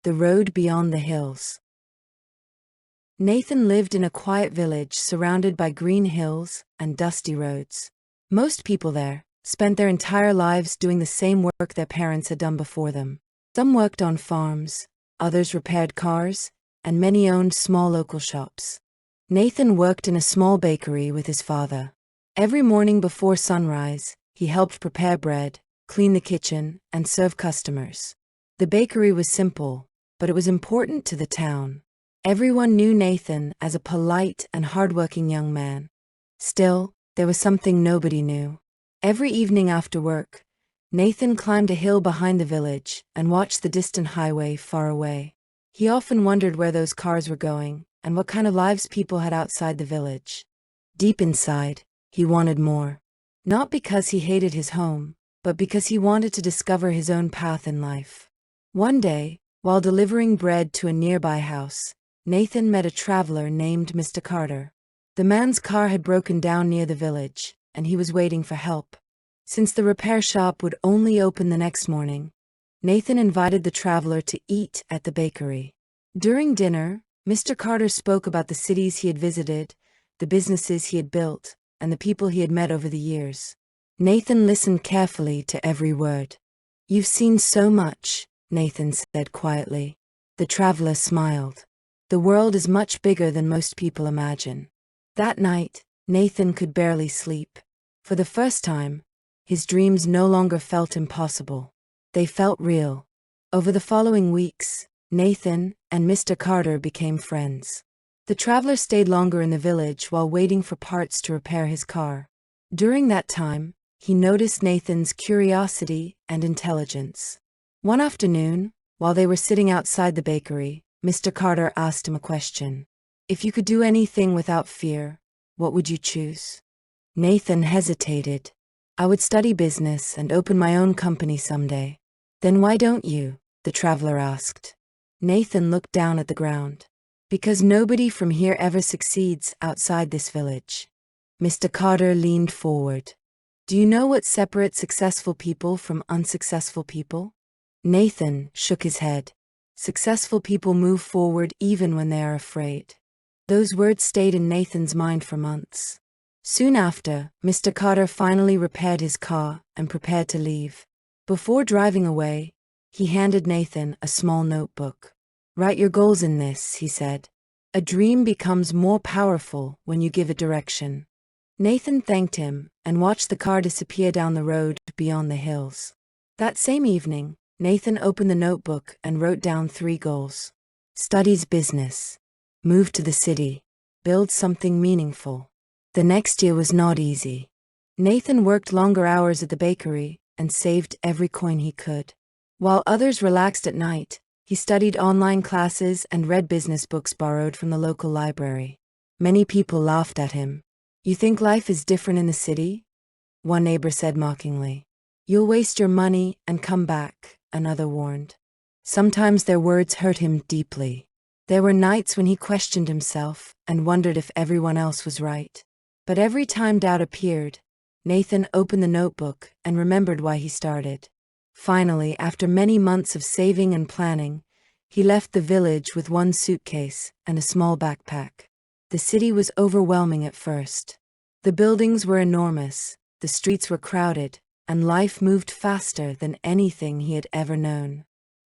The road beyond the hills. Nathan lived in a quiet village surrounded by green hills and dusty roads. Most people there spent their entire lives doing the same work their parents had done before them. Some worked on farms, others repaired cars, and many owned small local shops. Nathan worked in a small bakery with his father. Every morning before sunrise, he helped prepare bread, clean the kitchen, and serve customers. The bakery was simple, but it was important to the town. Everyone knew Nathan as a polite and hardworking young man. Still, there was something nobody knew. Every evening after work, Nathan climbed a hill behind the village and watched the distant highway far away. He often wondered where those cars were going and what kind of lives people had outside the village. Deep inside, he wanted more. Not because he hated his home, but because he wanted to discover his own path in life. One day, while delivering bread to a nearby house, Nathan met a traveler named Mr. Carter. The man's car had broken down near the village, and he was waiting for help. Since the repair shop would only open the next morning, Nathan invited the traveler to eat at the bakery. During dinner, Mr. Carter spoke about the cities he had visited, the businesses he had built, and the people he had met over the years. Nathan listened carefully to every word. "You've seen so much," Nathan said quietly. The traveler smiled. "The world is much bigger than most people imagine." That night, Nathan could barely sleep. For the first time, his dreams no longer felt impossible. They felt real. Over the following weeks, Nathan and Mr. Carter became friends. The traveler stayed longer in the village while waiting for parts to repair his car. During that time, he noticed Nathan's curiosity and intelligence. One afternoon, while they were sitting outside the bakery, Mr. Carter asked him a question. "If you could do anything without fear, what would you choose?" Nathan hesitated. "I would study business and open my own company someday." "Then why don't you?" the traveler asked. Nathan looked down at the ground. "Because nobody from here ever succeeds outside this village." Mr. Carter leaned forward. "Do you know what separates successful people from unsuccessful people?" Nathan shook his head. "Successful people move forward even when they are afraid." Those words stayed in Nathan's mind for months. Soon after, Mr. Carter finally repaired his car and prepared to leave. Before driving away, he handed Nathan a small notebook. "Write your goals in this," he said. "A dream becomes more powerful when you give it direction." Nathan thanked him and watched the car disappear down the road beyond the hills. That same evening, Nathan opened the notebook and wrote down 3 goals. Studies business. Move to the city. Build something meaningful. The next year was not easy. Nathan worked longer hours at the bakery and saved every coin he could. While others relaxed at night, he studied online classes and read business books borrowed from the local library. Many people laughed at him. "You think life is different in the city?" one neighbor said mockingly. "You'll waste your money and come back," another warned. Sometimes their words hurt him deeply. There were nights when he questioned himself and wondered if everyone else was right. But every time doubt appeared, Nathan opened the notebook and remembered why he started. Finally, after many months of saving and planning, he left the village with 1 suitcase and a small backpack. The city was overwhelming at first. The buildings were enormous, the streets were crowded, and life moved faster than anything he had ever known.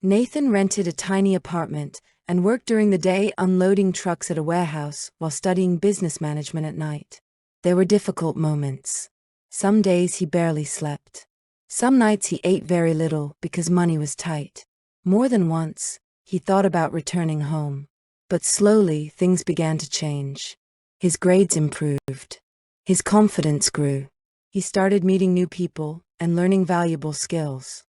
Nathan rented a tiny apartment and worked during the day unloading trucks at a warehouse while studying business management at night. There were difficult moments. Some days he barely slept. Some nights he ate very little because money was tight. More than once, he thought about returning home. But slowly, things began to change. His grades improved. His confidence grew. He started meeting new people and learning valuable skills.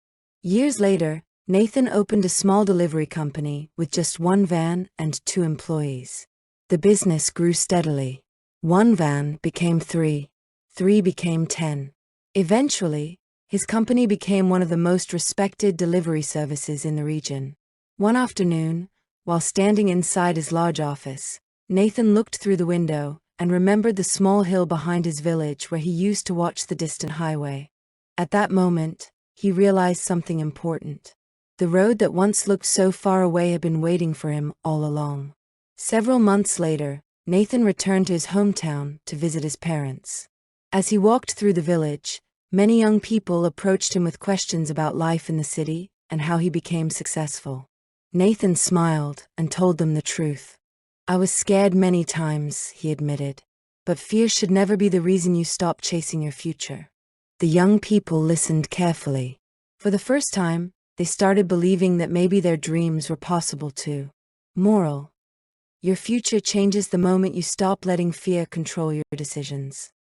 Years later, Nathan opened a small delivery company with just 1 van and 2 employees. The business grew steadily. 1 van became 3. 3 became 10. Eventually, his company became one of the most respected delivery services in the region. One afternoon, while standing inside his large office, Nathan looked through the window and remembered the small hill behind his village where he used to watch the distant highway. At that moment, he realized something important. The road that once looked so far away had been waiting for him all along. Several months later, Nathan returned to his hometown to visit his parents. As he walked through the village, many young people approached him with questions about life in the city and how he became successful. Nathan smiled and told them the truth. "I was scared many times," he admitted. "But fear should never be the reason you stop chasing your future." The young people listened carefully. For the first time, they started believing that maybe their dreams were possible too. Moral: your future changes the moment you stop letting fear control your decisions.